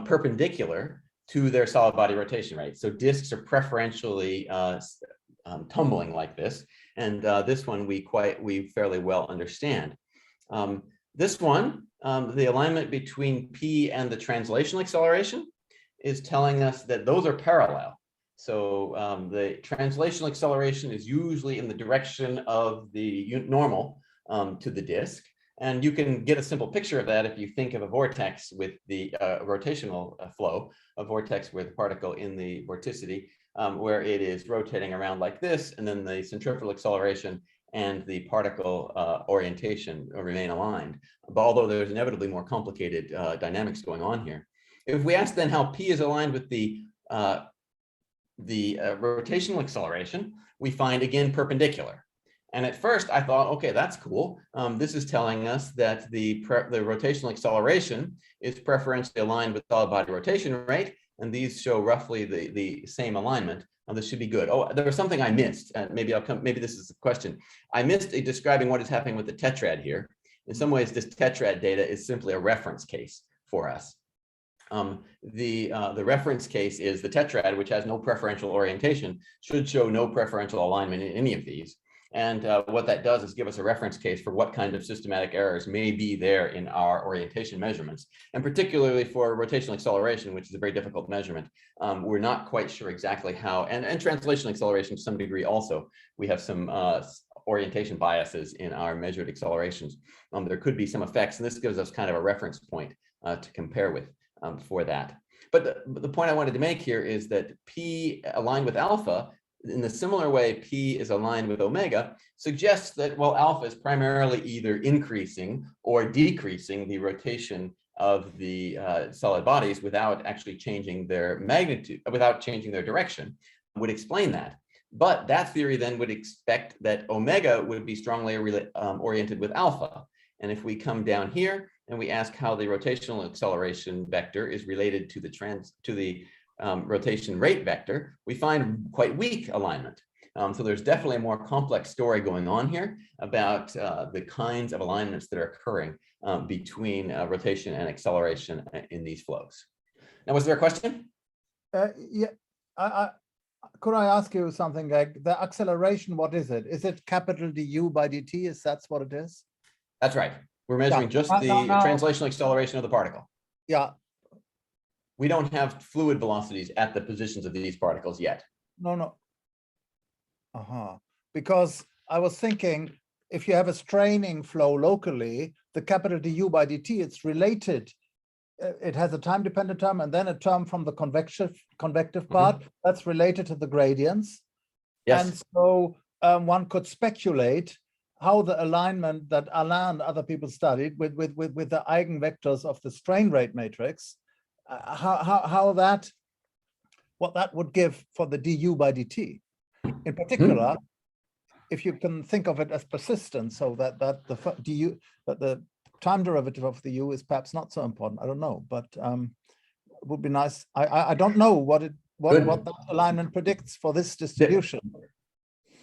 perpendicular to their solid body rotation rate. So disks are preferentially tumbling like this. And this one we fairly well understand. This one, the alignment between P and the translational acceleration is telling us that those are parallel. So the translational acceleration is usually in the direction of the normal to the disk. And you can get a simple picture of that if you think of a vortex with the rotational flow, a vortex with a particle in the vorticity, where it is rotating around like this, and then the centrifugal acceleration and the particle orientation remain aligned, but although there's inevitably more complicated dynamics going on here. If we ask then how P is aligned with the rotational acceleration, we find again perpendicular. And at first I thought, okay, that's cool. This is telling us that the rotational acceleration is preferentially aligned with solid body rotation rate, and these show roughly the same alignment. This should be good. Oh, there was something I missed. Maybe this is a question. I missed describing what is happening with the tetrad here. In some ways, this tetrad data is simply a reference case for us. The reference case is the tetrad, which has no preferential orientation, should show no preferential alignment in any of these. And what that does is give us a reference case for what kind of systematic errors may be there in our orientation measurements. And particularly for rotational acceleration, which is a very difficult measurement, we're not quite sure exactly how, and translational acceleration to some degree also, we have some orientation biases in our measured accelerations. There could be some effects, and this gives us kind of a reference point to compare with for that. But the point I wanted to make here is that P aligned with alpha, in the similar way P is aligned with omega, suggests that, well, alpha is primarily either increasing or decreasing the rotation of the solid bodies without actually changing their magnitude, without changing their direction, would explain that. But that theory then would expect that omega would be strongly oriented with alpha. And if we come down here and we ask how the rotational acceleration vector is related to the rotation rate vector, we find quite weak alignment. So there's definitely a more complex story going on here about the kinds of alignments that are occurring between rotation and acceleration in these flows. Now, was there a question? Yeah, could I ask you something like the acceleration? What is it? Is it capital du by dt? Is that what it is? That's right. We're measuring just the translational acceleration of the particle. Yeah. We don't have fluid velocities at the positions of these particles yet. No. Because I was thinking, if you have a straining flow locally, the capital du by dt, it's related. It has a time-dependent term and then a term from the convective part that's related to the gradients. Yes. And so one could speculate how the alignment that Alain and other people studied with the eigenvectors of the strain rate matrix, what that would give for the du by dt. In particular, if you can think of it as persistent, so that the time derivative of the u is perhaps not so important. I don't know, but it would be nice. I don't know what that alignment predicts for this distribution.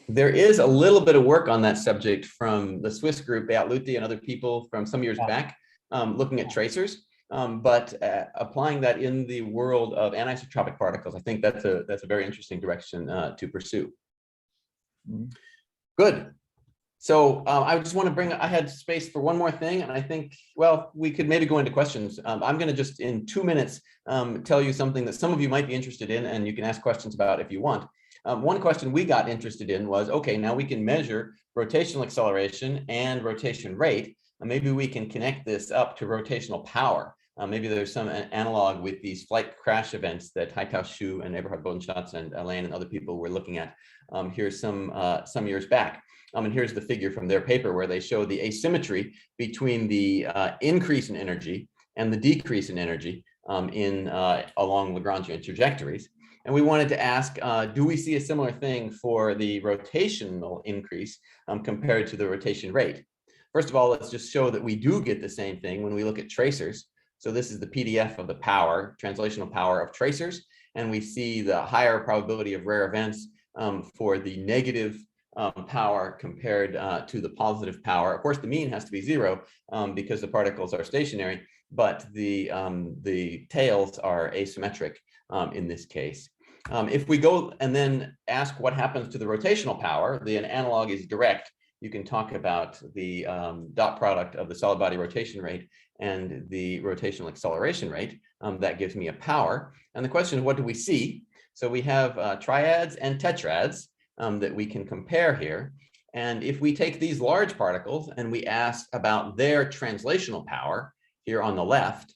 There is a little bit of work on that subject from the Swiss group, Beat and other people from some years back, looking at tracers. But applying that in the world of anisotropic particles, I think that's a very interesting direction to pursue. Good. So I just want to I had space for one more thing, and I think, well, we could maybe go into questions. I'm going to just in 2 minutes tell you something that some of you might be interested in, and you can ask questions about if you want. One question we got interested in was, okay, now we can measure rotational acceleration and rotation rate, and maybe we can connect this up to rotational power. Maybe there's some analog with these flight crash events that Haitao Xu and Eberhard Bodenschatz and Alain and other people were looking at here some years back. And here's the figure from their paper where they show the asymmetry between the increase in energy and the decrease in energy along Lagrangian trajectories. And we wanted to ask, do we see a similar thing for the rotational increase compared to the rotation rate? First of all, let's just show that we do get the same thing when we look at tracers. So this is the PDF of the power, translational power of tracers. And we see the higher probability of rare events for the negative power compared to the positive power. Of course, the mean has to be 0 because the particles are stationary, but the tails are asymmetric in this case. If we go and then ask what happens to the rotational power, the analog is direct. You can talk about the dot product of the solid body rotation rate and the rotational acceleration rate. That gives me a power. And the question is, what do we see? So we have triads and tetrads that we can compare here. And if we take these large particles and we ask about their translational power here on the left,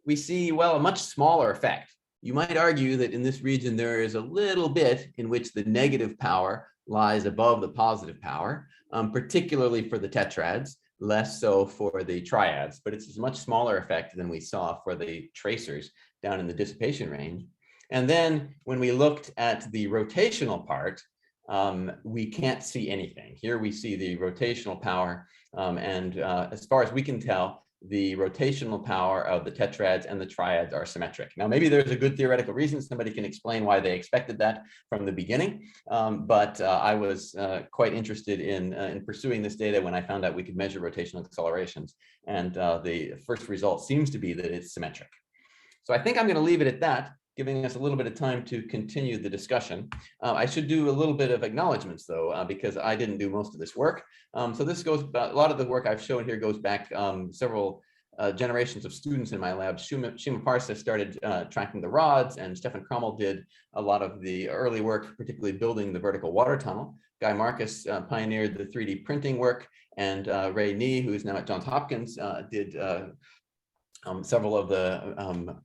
we see, well, a much smaller effect. You might argue that in this region, there is a little bit in which the negative power lies above the positive power, particularly for the tetrads, less so for the triads, but it's a much smaller effect than we saw for the tracers down in the dissipation range. And then when we looked at the rotational part, we can't see anything. Here we see the rotational power, and as far as we can tell, the rotational power of the tetrads and the triads are symmetric. Now, maybe there's a good theoretical reason. Somebody can explain why they expected that from the beginning. But I was quite interested in pursuing this data when I found out we could measure rotational accelerations. And the first result seems to be that it's symmetric. So I think I'm going to leave it at that, giving us a little bit of time to continue the discussion. I should do a little bit of acknowledgements, though, because I didn't do most of this work. So this goes, a lot of the work I've shown here goes back several generations of students in my lab. Shima Parsa started tracking the rods, and Stefan Krommel did a lot of the early work, particularly building the vertical water tunnel. Guy Marcus pioneered the 3D printing work, and Ray Nee, who is now at Johns Hopkins, did several of the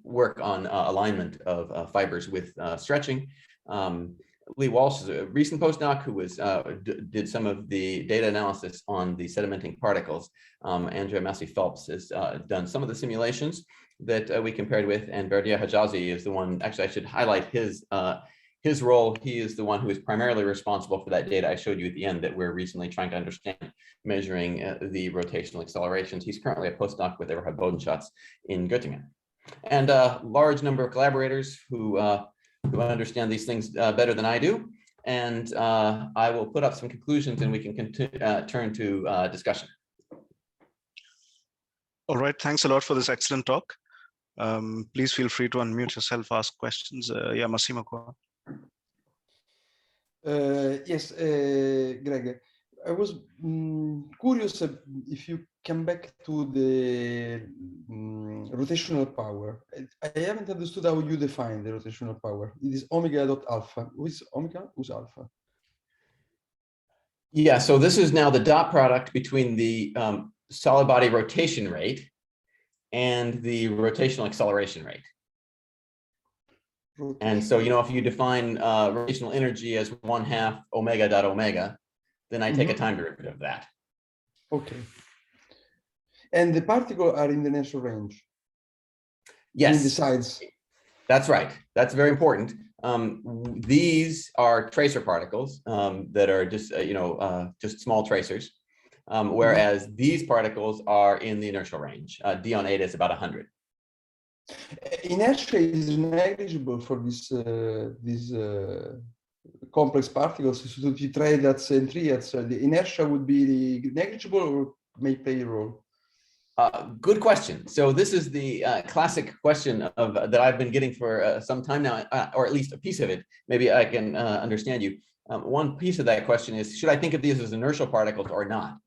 work on alignment of fibers with stretching. Lee Walsh is a recent postdoc who was did some of the data analysis on the sedimenting particles. Andrea Massey-Phelps has done some of the simulations that we compared with, and Berdia Hajazi is the one. Actually, I should highlight his role. He is the one who is primarily responsible for that data I showed you at the end that we're recently trying to understand, measuring the rotational accelerations. He's currently a postdoc with Eberhard Bodenschatz in Göttingen. And a large number of collaborators who understand these things better than I do. And I will put up some conclusions and we can turn to discussion. All right, thanks a lot for this excellent talk. Please feel free to unmute yourself, ask questions. Yeah, Massimo, go on. Yes, Greg, I was curious if you come back to the rotational power. I haven't understood how you define the rotational power. It is omega dot alpha. Who is omega? Who's alpha? Yeah, so this is now the dot product between the solid body rotation rate and the rotational acceleration rate. And so, you know, if you define rotational energy as 1/2 omega dot omega, then I take a time derivative of that. Okay. And the particles are in the natural range? Yes. In the sides? That's right. That's very important. These are tracer particles that are just, just small tracers, whereas these particles are in the inertial range. D on 8 is about 100. Inertia is negligible for these complex particles, so the triads and triads. The inertia would be negligible or may play a role? Good question. So this is the classic question that I've been getting for some time now, or at least a piece of it. Maybe I can understand you. One piece of that question is, should I think of these as inertial particles or not?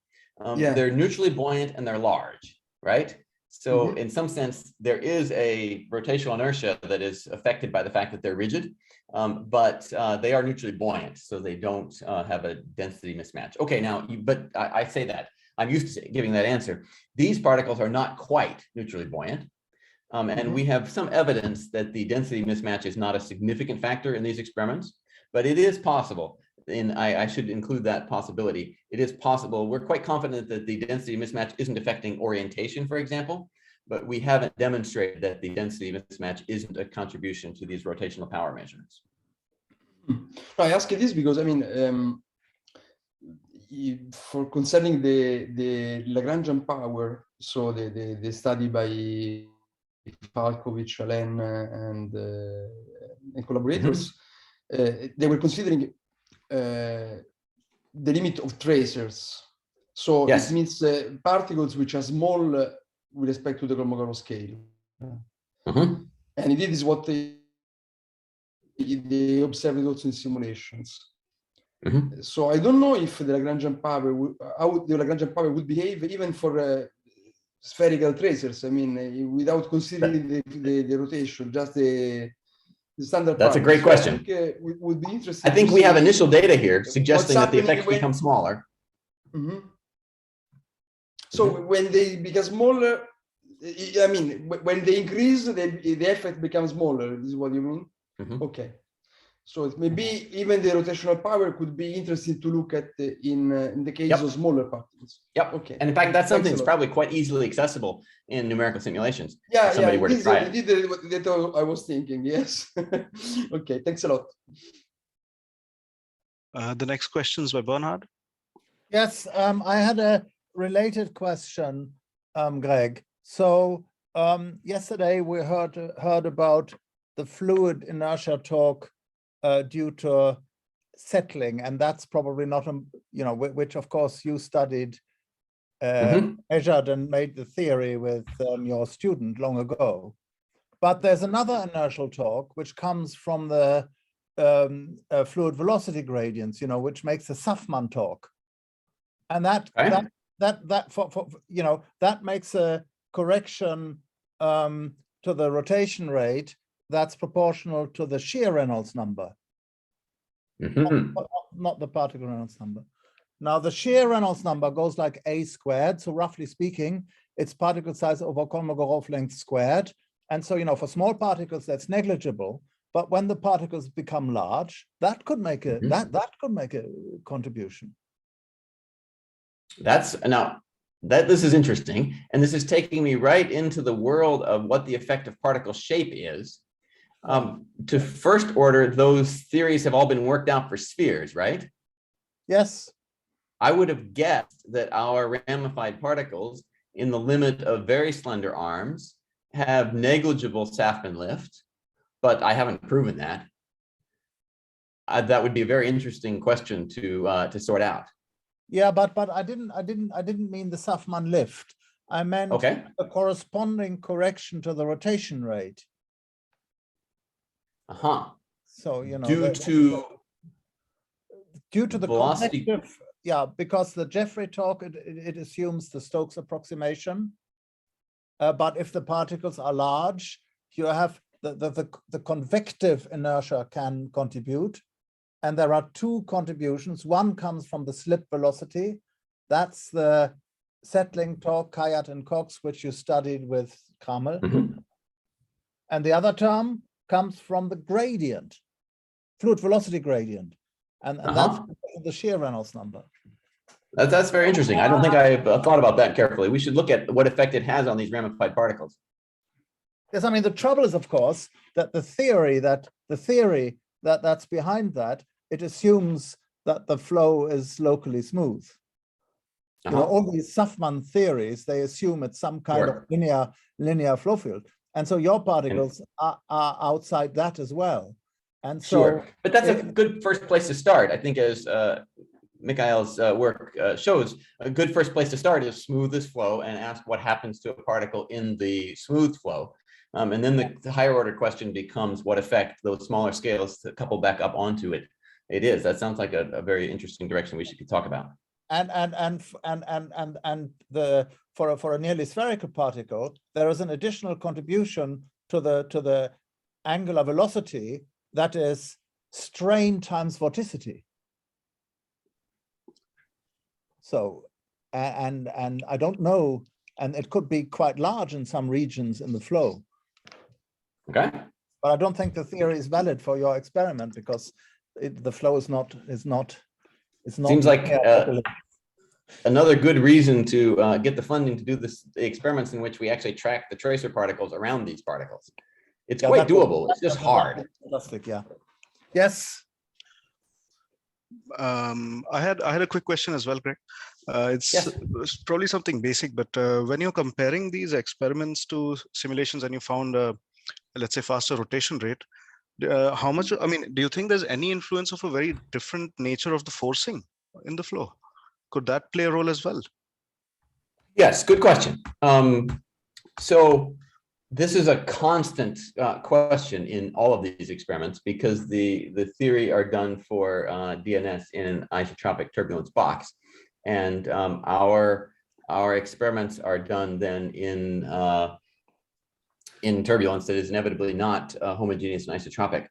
They're neutrally buoyant and they're large, right? So in some sense, there is a rotational inertia that is affected by the fact that they're rigid, but they are neutrally buoyant, so they don't have a density mismatch. Okay, now, but I say that. I'm used to giving that answer. These particles are not quite neutrally buoyant, and we have some evidence that the density mismatch is not a significant factor in these experiments, but it is possible. And I should include that possibility. It is possible. We're quite confident that the density mismatch isn't affecting orientation, for example, but we haven't demonstrated that the density mismatch isn't a contribution to these rotational power measurements. I ask this because, I mean, for concerning the Lagrangian power, so the study by Falkovich, Allen, and collaborators, they were considering the limit of tracers. So it means particles which are small with respect to the Kolmogorov scale. And indeed is what they observed also in simulations. So I don't know if the Lagrangian power, how the Lagrangian power would behave even for spherical tracers. I mean, without considering the rotation, just the standard. That's a great question. I think would be interesting. I think we have initial data here suggesting that the effects become smaller. So when they become smaller, I mean, when they increase, the effect becomes smaller. This is what you mean? Okay. So it may be even the rotational power could be interesting to look at in the case of smaller particles. Yep. Okay. And in fact, that's something Thanks that's a lot. probably quite easily accessible in numerical simulations. Yeah, if somebody yeah, were to try it. indeed, that I was thinking. Yes. Okay. Thanks a lot. The next question is by Bernhard. Yes, I had a related question, Greg. So yesterday we heard about the fluid inertia talk due to settling, and that's probably not which of course you studied, measured and made the theory with your student long ago. But there's another inertial talk which comes from the fluid velocity gradients, which makes the Suffman talk, and that makes a correction to the rotation rate that's proportional to the shear Reynolds number, not the particle Reynolds number. Now the shear Reynolds number goes like a squared, so roughly speaking, it's particle size over Kolmogorov length squared, and so for small particles that's negligible. But when the particles become large, that could make a that could make a contribution. This is interesting, and this is taking me right into the world of what the effect of particle shape is. To first order, those theories have all been worked out for spheres, right? Yes. I would have guessed that our ramified particles in the limit of very slender arms have negligible Saffman lift, but I haven't proven that. That would be a very interesting question to sort out. Yeah, but I didn't mean the Suffman lift. I meant the corresponding correction to the rotation rate. So due to the velocity, because the Jeffrey talk it assumes the Stokes approximation. But if the particles are large, you have the convective inertia can contribute. And there are two contributions. One comes from the slip velocity. That's the settling torque, Kayat and Cox, which you studied with Kramel. And the other term comes from the gradient, fluid velocity gradient. And that's the shear Reynolds number. That's very interesting. I don't think I've thought about that carefully. We should look at what effect it has on these ramified particles. Yes, I mean, the trouble is, of course, that the theory that's behind that, it assumes that the flow is locally smooth. All these Suffman theories, they assume it's some kind of linear flow field. And so your particles are outside that as well. And so, but that's a good first place to start. I think as Mikhail's work shows, a good first place to start is smoothest flow and ask what happens to a particle in the smooth flow. And then the higher order question becomes what effect those smaller scales to couple back up onto it is. That sounds like a very interesting direction we should talk about. And for a nearly spherical particle, there is an additional contribution to the angular velocity, that is strain times vorticity. So and I don't know, and it could be quite large in some regions in the flow. Okay. But I don't think the theory is valid for your experiment because the flow is not. Seems like another good reason to get the funding to do the experiments in which we actually track the tracer particles around these particles. It's quite doable. It's just hard. Fantastic, yeah. Yes. I had a quick question as well, Greg. It's probably something basic, but when you're comparing these experiments to simulations and you found let's say faster rotation rate, how much, I mean, do you think there's any influence of a very different nature of the forcing in the flow? Could that play a role as well? Yes, good question. So this is a constant question in all of these experiments because the theory are done for DNS in an isotropic turbulence box, and our experiments are done then in turbulence that is inevitably not homogeneous and isotropic.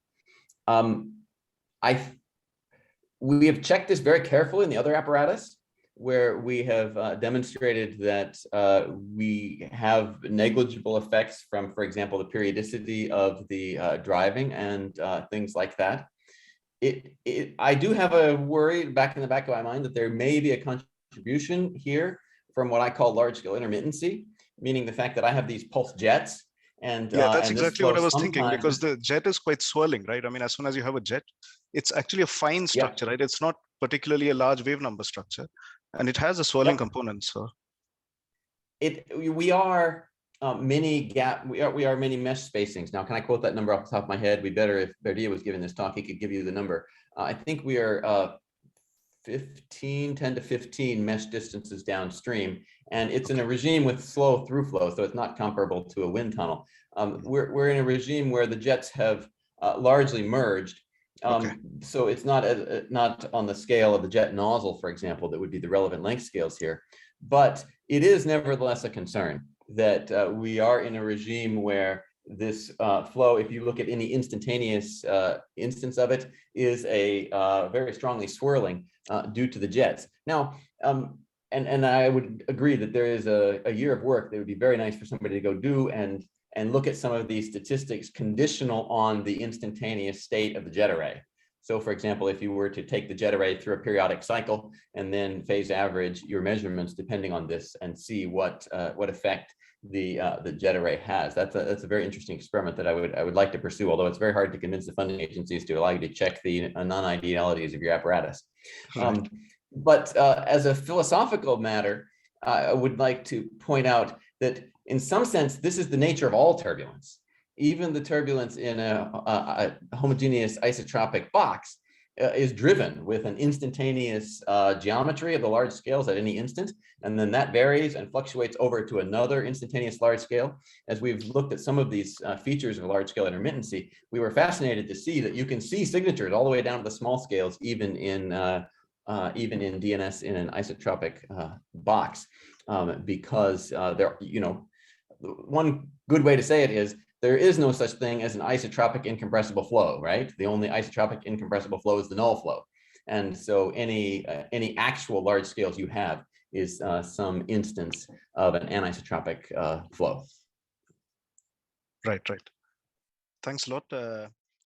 We have checked this very carefully in the other apparatus, where we have demonstrated that we have negligible effects from, for example, the periodicity of the driving and things like that. I do have a worry back in the back of my mind that there may be a contribution here from what I call large scale intermittency, meaning the fact that I have these pulse jets. And yeah, that's and exactly what I was thinking, because the jet is quite swirling, right? I mean, as soon as you have a jet, it's actually a fine structure, right? It's not particularly a large wave number structure, and it has a swirling component. So we are many many mesh spacings. Now, can I quote that number off the top of my head? We better, if Berdia was giving this talk, he could give you the number. I think we are 10 to 15 mesh distances downstream, and it's in a regime with slow through flow, so it's not comparable to a wind tunnel. We're in a regime where the jets have largely merged. So it's not on the scale of the jet nozzle, for example, that would be the relevant length scales here. But it is nevertheless a concern that we are in a regime where this flow, if you look at any instantaneous instance of it, is a very strongly swirling due to the jets. Now, and I would agree that there is a year of work that would be very nice for somebody to go do and look at some of these statistics conditional on the instantaneous state of the jet array. So, for example, if you were to take the jet array through a periodic cycle and then phase average your measurements depending on this and see what effect the jet array has, that's a very interesting experiment that I would like to pursue. Although it's very hard to convince the funding agencies to allow you to check the non-idealities of your apparatus. Right. But as a philosophical matter, I would like to point out that in some sense, this is the nature of all turbulence. Even the turbulence in a homogeneous isotropic box is driven with an instantaneous geometry of the large scales at any instant. And then that varies and fluctuates over to another instantaneous large scale. As we've looked at some of these features of large scale intermittency, we were fascinated to see that you can see signatures all the way down to the small scales, even in DNS in an isotropic box, because there, one good way to say it is there is no such thing as an isotropic incompressible flow, right? The only isotropic incompressible flow is the null flow. And so any actual large scales you have is some instance of an anisotropic flow. Right. Thanks a lot.